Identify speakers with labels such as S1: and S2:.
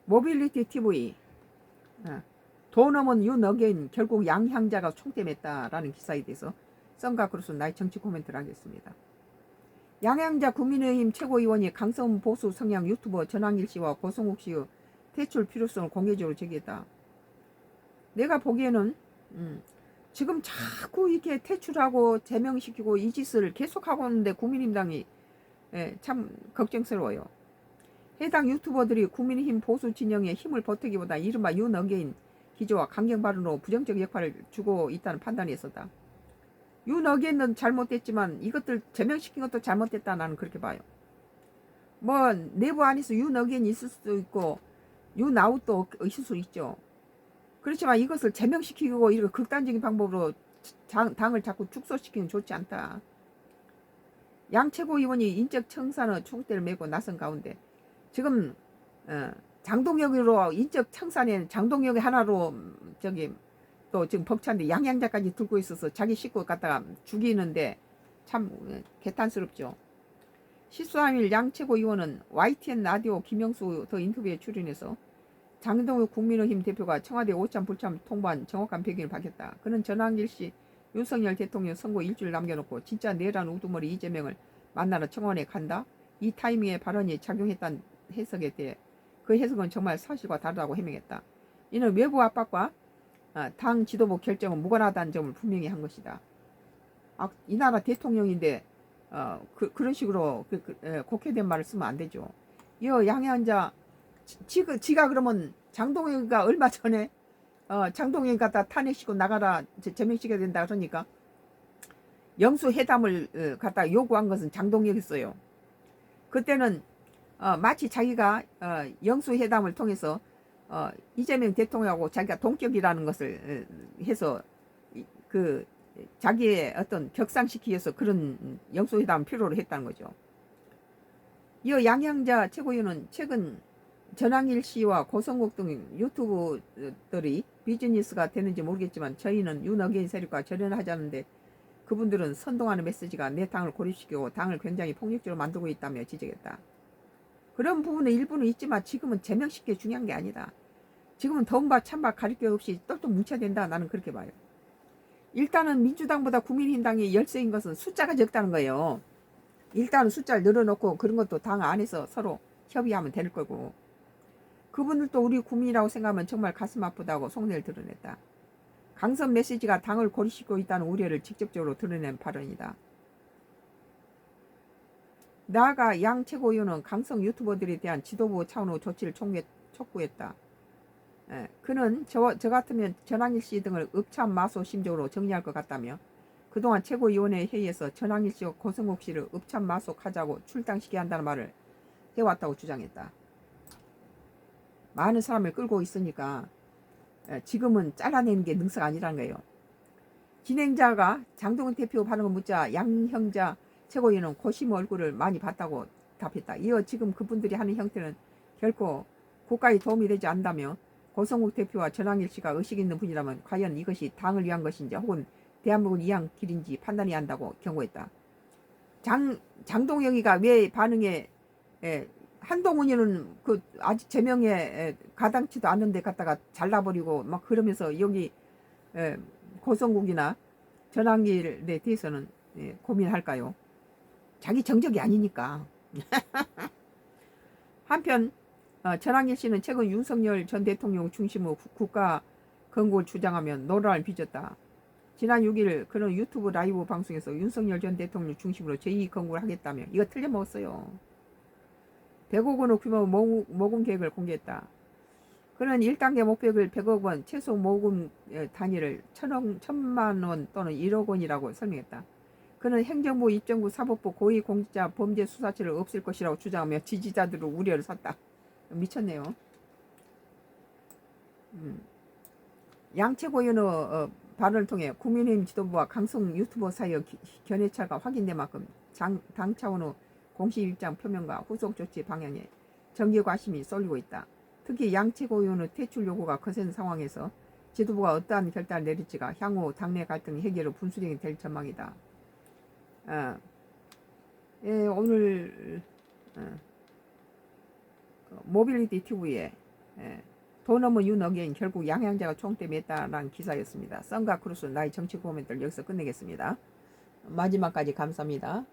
S1: 모빌리티 TV. 돈 없는 윤어게인 결국 양향자가 총대맸다라는 기사에 대해서 썬과 크루스 나의 정치 코멘트를 하겠습니다. 양향자 국민의힘 최고위원이 강성 보수 성향 유튜버 전황일 씨와 고성욱 씨의 퇴출 필요성을 공개적으로 제기했다. 내가 보기에는 지금 자꾸 이렇게 퇴출하고 제명시키고 이 짓을 계속하고 있는데 국민의힘당이 참 걱정스러워요. 해당 유튜버들이 국민의힘 보수 진영의 힘을 보태기보다 이른바 윤어게인 기조와 강경 발언으로 부정적 역할을 주고 있다는 판단이 있었다. 윤어게인은 잘못됐지만 이것들 제명시킨 것도 잘못됐다 나는 그렇게 봐요. 뭐 내부 안에서 윤어게인이 있을 수도 있고 윤아웃도 있을 수 있죠. 그렇지만 이것을 제명시키고 이렇게 극단적인 방법으로 당을 자꾸 축소시키는 좋지 않다. 양 최고위원이 인적 청산의 총대를 메고 나선 가운데 지금 장동혁으로 인적 청산에 장동혁이 하나로 저기 또 지금 벅찬데 양양자까지 들고 있어서 자기 식구 갖다가 죽이는데 참 개탄스럽죠. 13일 양 최고위원은 YTN 라디오 김영수 더 인터뷰에 출연해서 장동혁 국민의힘 대표가 청와대 오참 불참 통보한 정확한 배경을 밝혔다. 그는 전황길 씨 윤석열 대통령 선거 일주일 남겨놓고 진짜 내란 우두머리 이재명을 만나러 청와대에 간다? 이 타이밍에 발언이 작용했다는 해석에 대해 그 해석은 정말 사실과 다르다고 해명했다. 이는 외부 압박과 당 지도부 결정은 무관하다는 점을 분명히 한 것이다. 이 나라 대통령인데 그런 식으로 곡해된 말을 쓰면 안 되죠. 이 양해한자 지가 그러면 장동혁이가 얼마 전에 장동혁 갖다 탄핵시키고 나가라 제명시켜야 된다 그러니까 영수회담을 갖다 요구한 것은 장동혁이었어요. 그때는 마치 자기가 영수회담을 통해서 이재명 대통령하고 자기가 동격이라는 것을 해서 그 자기의 어떤 격상시키기 위해서 그런 영수회담을 필요로 했다는 거죠. 이 양향자 최고위원은 최근 전황일 씨와 고성국 등 유튜브들이 비즈니스가 되는지 모르겠지만 저희는 윤어게인 세력과 절연하자는데 그분들은 선동하는 메시지가 내 당을 고립시키고 당을 굉장히 폭력적으로 만들고 있다며 지적했다. 그런 부분은 일부는 있지만 지금은 제명시키는 게 중요한 게 아니다. 지금은 더운바 찬바 가릴 게 없이 똘똘 뭉쳐야 된다. 나는 그렇게 봐요. 일단은 민주당보다 국민의힘당이 열세인 것은 숫자가 적다는 거예요. 일단은 숫자를 늘어놓고 그런 것도 당 안에서 서로 협의하면 될 거고 그분들도 우리 국민이라고 생각하면 정말 가슴 아프다고 속내를 드러냈다. 강성 메시지가 당을 고립시키고 있다는 우려를 직접적으로 드러낸 발언이다. 나아가 양 최고위원은 강성 유튜버들에 대한 지도부 차원의 조치를 촉구했다. 그는 저 같으면 전황일 씨 등을 읍참마소심적으로 정리할 것 같다며 그동안 최고위원회 회의에서 전황일 씨와 고성욱 씨를 읍참마소하자고 출당시켜야 한다는 말을 해왔다고 주장했다. 많은 사람을 끌고 있으니까 지금은 잘라내는 게 능사가 아니라는 거예요. 진행자가 장동훈 대표 발언을 묻자 양형자 최고위원은 고심 얼굴을 많이 봤다고 답했다. 이어 지금 그분들이 하는 형태는 결코 국가에 도움이 되지 않다며 고성욱 대표와 전황일 씨가 의식 있는 분이라면 과연 이것이 당을 위한 것인지 혹은 대한민국을 위한 길인지 판단해야 한다고 경고했다. 장동혁이가 왜 반응에 한동훈이는 그 아직 제명에 가당치도 않은데 갖다가 잘라버리고 막 그러면서 여기 고성국이나 전황일에 대해서는 고민할까요? 자기 정적이 아니니까. 한편 전황일 씨는 최근 윤석열 전 대통령 중심의 국가 건국을 주장하며 논란을 빚었다. 지난 6일 그는 유튜브 라이브 방송에서 윤석열 전 대통령 중심으로 제2건국을 하겠다며 이거 틀려먹었어요. 100억 원의 규모 모금 계획을 공개했다. 그는 1단계 목표액을 100억 원, 최소 모금 단위를 1,000만 원 또는 1억 원이라고 설명했다. 그는 행정부, 입정부, 사법부, 고위공직자 범죄수사처를 없앨 것이라고 주장하며 지지자들의 우려를 샀다. 미쳤네요. 양 최고위원의 발언을 통해 국민의힘 지도부와 강성 유튜버 사이의 견해차가 확인된 만큼 당 차원의 공식 입장 표명과 후속 조치 방향에 정기 관심이 쏠리고 있다. 특히 양 최고위원의 퇴출 요구가 거센 상황에서 지도부가 어떠한 결단을 내릴지가 향후 당내 갈등 해결의 분수령이 될 전망이다. 오늘 모빌리티 TV에 돈 없는 윤 어게인 결국 양향자가 총대 맸다라는 기사였습니다. 썬가 크루스 나의 정치 코멘트를 여기서 끝내겠습니다. 마지막까지 감사합니다.